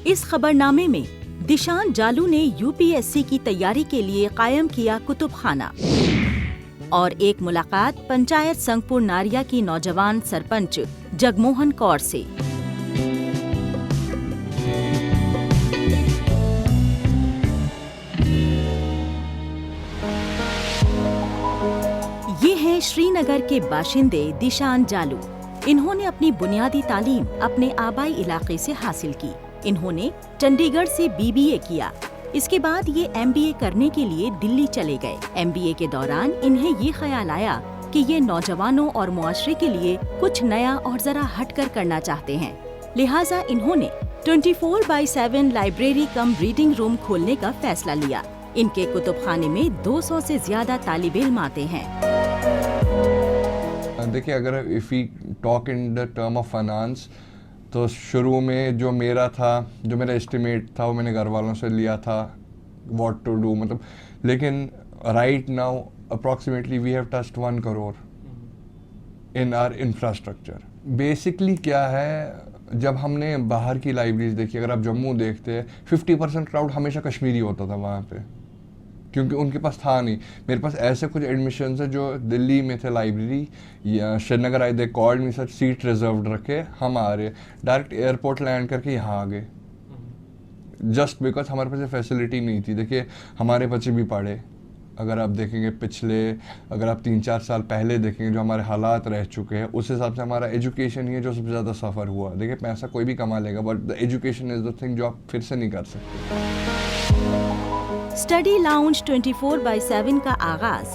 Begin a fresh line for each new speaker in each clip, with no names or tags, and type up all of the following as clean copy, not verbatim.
इस खबरनामे में दिशान जालू ने यूपीएससी की तैयारी के लिए कायम किया कुतुब खाना और एक मुलाकात पंचायत संगपुर नारिया की नौजवान सरपंच जगमोहन कौर से। ये हैं श्रीनगर के बाशिंदे दिशान जालू। इन्होंने अपनी बुनियादी तालीम अपने आबाई इलाके से हासिल की। इन्होंने चंडीगढ़ से बीबीए किया। इसके बाद ये एमबीए करने के लिए दिल्ली चले गए। एमबीए के दौरान इन्हें ये ख्याल आया कि ये नौजवानों और मुआशरे के लिए कुछ नया और जरा हटकर करना चाहते हैं। लिहाजा इन्होंने 24/7 लाइब्रेरी कम रीडिंग रूम खोलने का फैसला लिया। इनके कुतुबखाने में 200 से ज्यादा तालिब इल्म आते हैं।
देखिए, अगर if we talk in the term of finance, तो शुरू में जो मेरा एस्टिमेट था वो मैंने घर वालों से लिया था, व्हाट टू डू, मतलब। लेकिन right now approximately we have touched 1 crore in our infrastructure. Basically क्या है, जब हमने बाहर की लाइब्रेरीज देखी, अगर आप जम्मू देखते हैं 50% क्राउड हमेशा कश्मीरी होता था वहाँ पे, क्योंकि उनके पास था नहीं। मेरे पास ऐसे कुछ एडमिशन्स हैं जो दिल्ली में थे लाइब्रेरी या श्रीनगर आए, they called me sir, seat reserved रखे, हम आ रहे, डायरेक्ट एयरपोर्ट लैंड करके यहाँ आ गए, जस्ट बिकॉज हमारे पास ये फैसिलिटी नहीं थी। देखिए, हमारे बच्चे भी पढ़े। अगर आप देखेंगे अगर आप 3-4 साल पहले देखेंगे जो हमारे हालात रह चुके हैं, उस हिसाब से हमारा एजुकेशन ही है जो सबसे ज़्यादा सफ़र हुआ। देखिए, पैसा कोई भी कमा लेगा, but the education is the thing जो आप फिर से नहीं कर सकते।
स्टडी लाउंज 24/7 का आगाज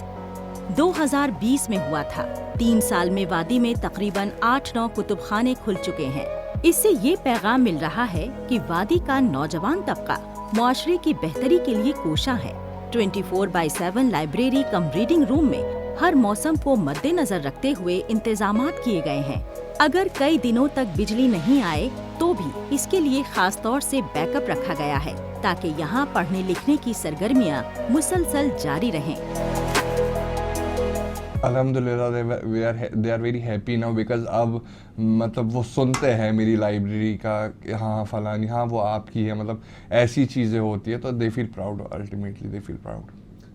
2020 में हुआ था। 3 साल में वादी में तकरीबन 8-9 कुतुबखाने खुल चुके हैं। इससे ये पैगाम मिल रहा है कि वादी का नौजवान तबका मुआशरे की बेहतरी के लिए कोशा है। 24/7 लाइब्रेरी कम रीडिंग रूम में हर मौसम को मद्देनजर रखते हुए इंतजामात किए गए हैं। अगर कई दिनों तक बिजली नहीं आए तो भी इसके लिए खास तौर से बैकअप रखा गया है, ताकि यहाँ पढ़ने लिखने की सरगर्मियाँ मुसलसल जारी रहें।
अल्हम्दुलिल्लाह they are very happy now, because अब मतलब वो सुनते हैं मेरी लाइब्रेरी का कि हाँ फलानी, हाँ वो आपकी है, मतलब ऐसी चीज़ें होती है, तो they feel proud, ultimately they feel proud.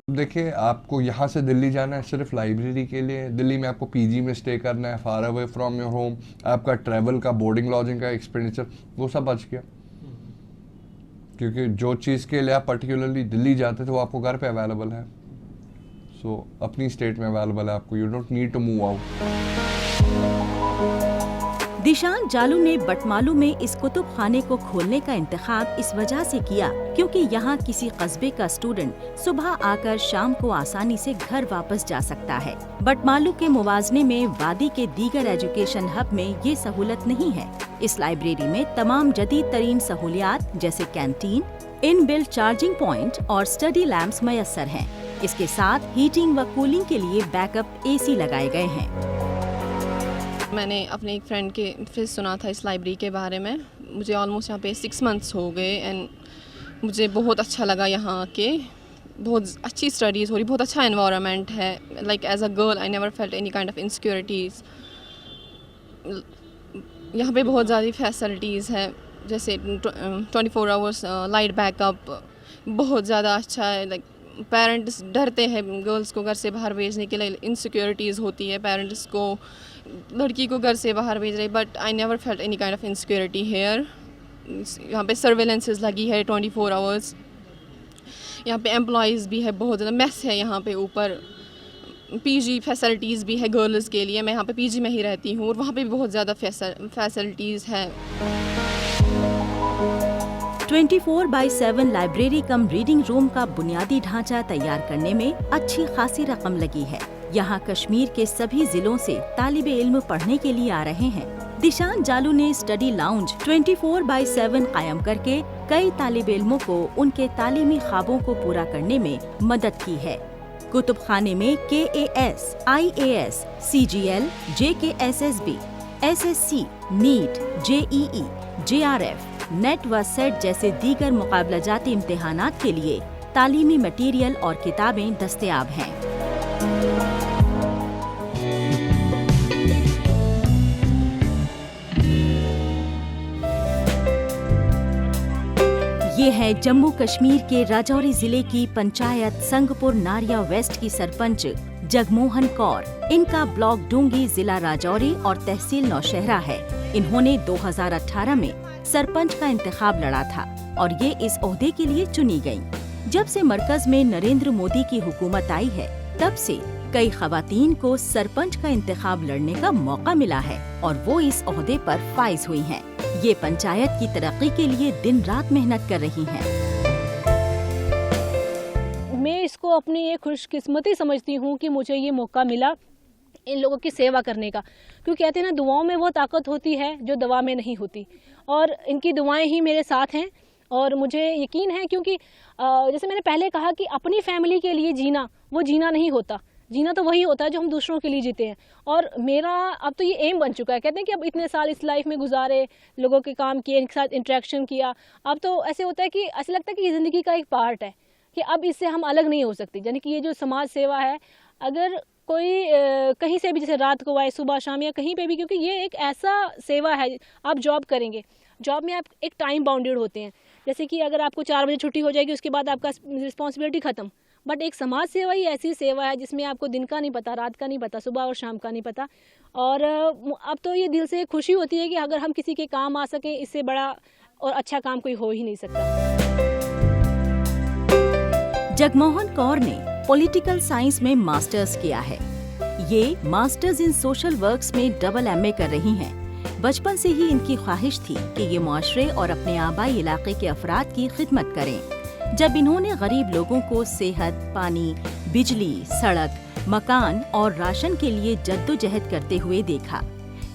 देखिए, आपको यहाँ से दिल्ली जाना है सिर्फ लाइब्रेरी के लिए। दिल्ली में आपको पीजी में स्टे करना है, far away from your home. आपका ट्रैवल का, बोर्डिंग लॉजिंग का एक्सपेंडिचर, वो सब बच गया, क्योंकि जो चीज़ के लिए आप पर्टिकुलरली दिल्ली जाते थे वो आपको घर पे अवेलेबल है। सो अपनी स्टेट में अवेलेबल है आपको, you don't need to move out.
दिशान जालू ने बटमालू में इस कुतुब खाने को खोलने का इंतखाब इस वजह से किया क्योंकि यहाँ किसी कस्बे का स्टूडेंट सुबह आकर शाम को आसानी से घर वापस जा सकता है। बटमालू के मुवाजने में वादी के दीगर एजुकेशन हब में ये सहूलत नहीं है। इस लाइब्रेरी में तमाम जदीद तरीन सहूलियात जैसे कैंटीन, इनबिल्ट चार्जिंग पॉइंट और स्टडी लैंप्स मयसर हैं। इसके साथ हीटिंग व कूलिंग के लिए बैकअप एसी लगाए गए हैं।
मैंने अपने एक फ्रेंड के फिर सुना था इस लाइब्रेरी के बारे में। मुझे ऑलमोस्ट यहाँ पे 6 मंथ्स हो गए एंड मुझे बहुत अच्छा लगा यहाँ आके। बहुत अच्छी स्टडीज़ हो रही, बहुत अच्छा एनवायरनमेंट है। Like as a girl I never felt any kind of insecurities. यहाँ पे बहुत ज़्यादा फैसिलिटीज़ है, जैसे 24 आवर्स लाइट बैकअप, बहुत ज़्यादा अच्छा है। लाइक पेरेंट्स डरते हैं गर्ल्स को घर से बाहर भेजने के लिए, इनसिक्योरिटीज़ होती है पेरेंट्स को, लड़की को घर से बाहर भेज रहे, but I never felt any kind of insecurity here. यहाँ पे सर्वेलेंसेस लगी है 24 आवर्स। यहाँ पे एम्प्लॉयज़ भी है, बहुत ज़्यादा मेस है यहाँ पे ऊपर। पीजी फैसिलिटीज़ भी है गर्ल्स के लिए। मैं यहाँ पे पीजी में ही रहती हूँ और वहाँ पे भी बहुत ज़्यादा फैसिलिटीज़ है।
24/7 लाइब्रेरी कम रीडिंग रूम का बुनियादी ढांचा तैयार करने में अच्छी खासी रकम लगी है। यहाँ कश्मीर के सभी जिलों से तालिबे इल्म पढ़ने के लिए आ रहे हैं। दिशान जालू ने स्टडी लाउंज 24/7 कायम करके कई तालिबे इल्मों को उनके तालीमी ख्वाबों को पूरा करने में मदद की है। कुतुब खाने में KAS, IAS, CGL, JKSSB, SSC, NEET, JEE, JRF, NET व सेट जैसे दीगर मुकाबलाजाती इम्तिहानात के लिए तालीमी मटीरियल और किताबें दस्तयाब हैं। ये है जम्मू कश्मीर के राजौरी जिले की पंचायत संगपुर नारिया वेस्ट की सरपंच जगमोहन कौर। इनका ब्लॉक डूंगी, जिला राजौरी और तहसील नौशहरा है। इन्होंने 2018 में सरपंच का इंतखाब लड़ा था और ये इस ओहदे के लिए चुनी गयी। जब से मरकज में नरेंद्र मोदी की हुकूमत आई है, तब से कई खवातीन को सरपंच का इंतखाब लड़ने का मौका मिला है और वो इस ओहदे पर फाइज हुई हैं। ये पंचायत की तरक्की के लिए दिन रात मेहनत कर रही हैं।
मैं इसको अपनी एक खुशकिस्मती समझती हूँ कि मुझे ये मौका मिला इन लोगों की सेवा करने का, क्योंकि कहते हैं ना, दुआओं में वो ताकत होती है जो दवा में नहीं होती, और इनकी दुआएं ही मेरे साथ हैं। और मुझे यकीन है, क्योंकि जैसे मैंने पहले कहा कि अपनी फैमिली के लिए जीना वो जीना नहीं होता, जीना तो वही होता है जो हम दूसरों के लिए जीते हैं। और मेरा अब तो ये एम बन चुका है। कहते हैं कि अब इतने साल इस लाइफ में गुजारे, लोगों के काम किए, इनके साथ इंटरेक्शन किया, अब तो ऐसे होता है कि ऐसे लगता है कि ये ज़िंदगी का एक पार्ट है कि अब इससे हम अलग नहीं हो सकते। यानी कि ये जो समाज सेवा है, अगर कोई कहीं से भी, जैसे रात को आए, सुबह शाम या कहीं पे भी, क्योंकि ये एक ऐसा सेवा है। आप जॉब करेंगे, जॉब में आप एक टाइम बाउंडेड होते हैं, जैसे कि अगर आपको 4 बजे छुट्टी हो जाएगी, उसके बाद आपका रिस्पॉन्सिबिलिटी ख़त्म। बट एक समाज सेवा ही ऐसी सेवा है जिसमें आपको दिन का नहीं पता, रात का नहीं पता, सुबह और शाम का नहीं पता। और अब तो ये दिल से खुशी होती है कि अगर हम किसी के काम आ सकें, इससे बड़ा और अच्छा काम कोई हो ही नहीं सकता।
जगमोहन कौर ने पॉलिटिकल साइंस में मास्टर्स किया है। ये मास्टर्स इन सोशल वर्क्स में डबल MA कर रही हैं। बचपन से ही इनकी ख्वाहिश थी कि ये मुआशरे और अपने आबाई इलाके के अफराद की खिदमत करें। जब इन्होंने गरीब लोगों को सेहत, पानी, बिजली, सड़क, मकान और राशन के लिए जद्दोजहद करते हुए देखा,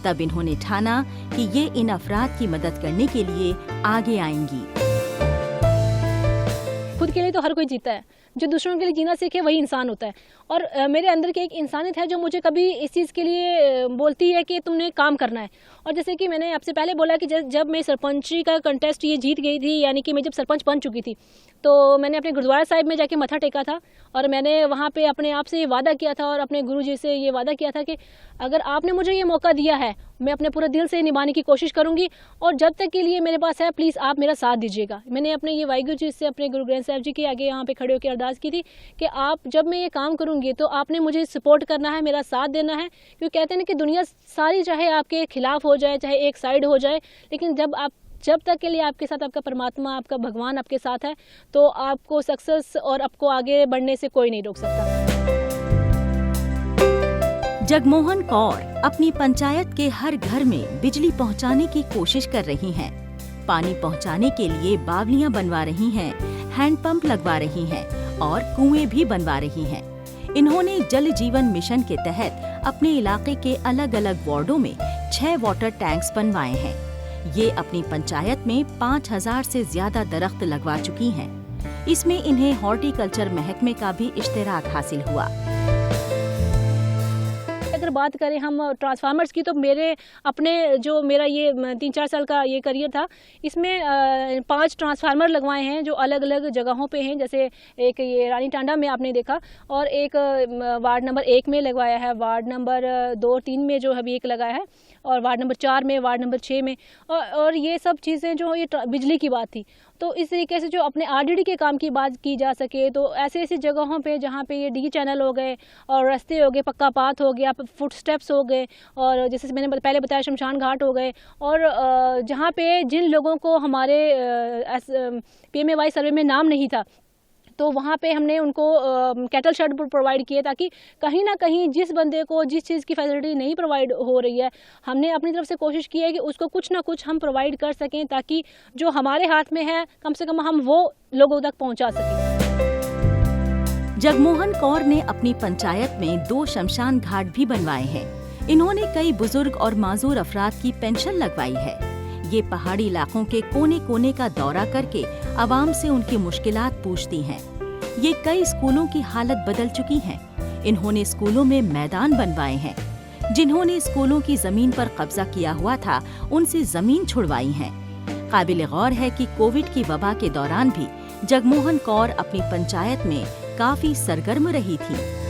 तब इन्होंने ठाना कि ये इन अफराद की मदद करने के लिए आगे आएंगी।
खुद के लिए तो हर कोई जीता है, जो दूसरों के लिए जीना सीखे वही इंसान होता है। और मेरे अंदर की एक इंसानियत है जो मुझे कभी इस चीज़ के लिए बोलती है कि तुमने काम करना है। और जैसे कि मैंने आपसे पहले बोला कि जब मैं सरपंची का कंटेस्ट ये जीत गई थी, यानी कि मैं जब सरपंच बन चुकी थी, तो मैंने अपने गुरुद्वारा साहिब में जाके मत्था टेका था और मैंने वहाँ पे अपने आप से ये वादा किया था और अपने गुरुजी से ये वादा किया था कि अगर आपने मुझे ये मौका दिया है, मैं अपने पूरे दिल से निभाने की कोशिश करूँगी और जब तक के लिए मेरे पास है, प्लीज़ आप मेरा साथ दीजिएगा। मैंने अपने ये वाहिगुरू जी से, अपने गुरु ग्रंथ साहिब जी के आगे यहाँ पे खड़े होकर अरदास की थी कि आप जब मैं ये काम करूँगी तो आपने मुझे सपोर्ट करना है, मेरा साथ देना है। क्योंकि कहते हैं ना कि दुनिया सारी चाहे आपके खिलाफ हो जाए, चाहे एक साइड हो जाए, लेकिन जब तक के लिए आपके साथ आपका परमात्मा, आपका भगवान आपके साथ है, तो आपको सक्सेस और आपको आगे बढ़ने से कोई नहीं रोक सकता।
जगमोहन कौर अपनी पंचायत के हर घर में बिजली पहुंचाने की कोशिश कर रही हैं। पानी पहुंचाने के लिए बावलियां बनवा रही हैं, हैंडपंप लगवा रही हैं और कुएं भी बनवा रही हैं। इन्होंने जल जीवन मिशन के तहत अपने इलाके के अलग अलग वार्डों में 6 वाटर टैंक्स बनवाए हैं। ये अपनी पंचायत में 5000 से ज्यादा दरख्त लगवा चुकी हैं। इसमें इन्हें हॉर्टिकल्चर महकमे का भी इश्तिराक हासिल हुआ।
अगर बात करें हम ट्रांसफार्मर्स की, तो मेरा ये 3-4 साल का ये करियर था, इसमें 5 ट्रांसफार्मर लगवाए हैं जो अलग अलग जगहों पे हैं। जैसे एक ये रानी टांडा में आपने देखा, और एक वार्ड नंबर 1 में लगवाया है, वार्ड नंबर 2-3 में जो अभी एक लगाया है, और वार्ड नंबर 4 में, वार्ड नंबर 6 में। और ये सब चीज़ें जो ये बिजली की बात थी, तो इस तरीके से जो अपने RDD के काम की बात की जा सके, तो ऐसी जगहों पे जहाँ पे ये D चैनल हो गए और रास्ते हो गए, पक्का पाथ हो गया, फुट स्टेप्स हो गए, और जैसे मैंने पहले बताया शमशान घाट हो गए, और जहाँ पे जिन लोगों को हमारे PMAY सर्वे में नाम नहीं था, तो वहाँ पे हमने उनको कैटल शेड प्रोवाइड किए, ताकि कहीं ना कहीं जिस बंदे को जिस चीज़ की फैसिलिटी नहीं प्रोवाइड हो रही है, हमने अपनी तरफ से कोशिश की है कि उसको कुछ ना कुछ हम प्रोवाइड कर सकें, ताकि जो हमारे हाथ में है कम से कम हम वो लोगों तक पहुँचा सकें।
जगमोहन कौर ने अपनी पंचायत में 2 शमशान घाट भी बनवाए हैं। इन्होंने कई बुजुर्ग और माजूर अफराद की पेंशन लगवाई है। ये पहाड़ी इलाकों के कोने कोने का दौरा करके आवाम से उनकी मुश्किलात पूछती हैं। ये कई स्कूलों की हालत बदल चुकी है। इन्होंने स्कूलों में मैदान बनवाए हैं। जिन्होंने स्कूलों की जमीन पर कब्जा किया हुआ था, उनसे जमीन छुड़वाई है। काबिल गौर है कि कोविड की वबा के दौरान भी जगमोहन कौर अपनी पंचायत में काफी सरगर्म रही थी।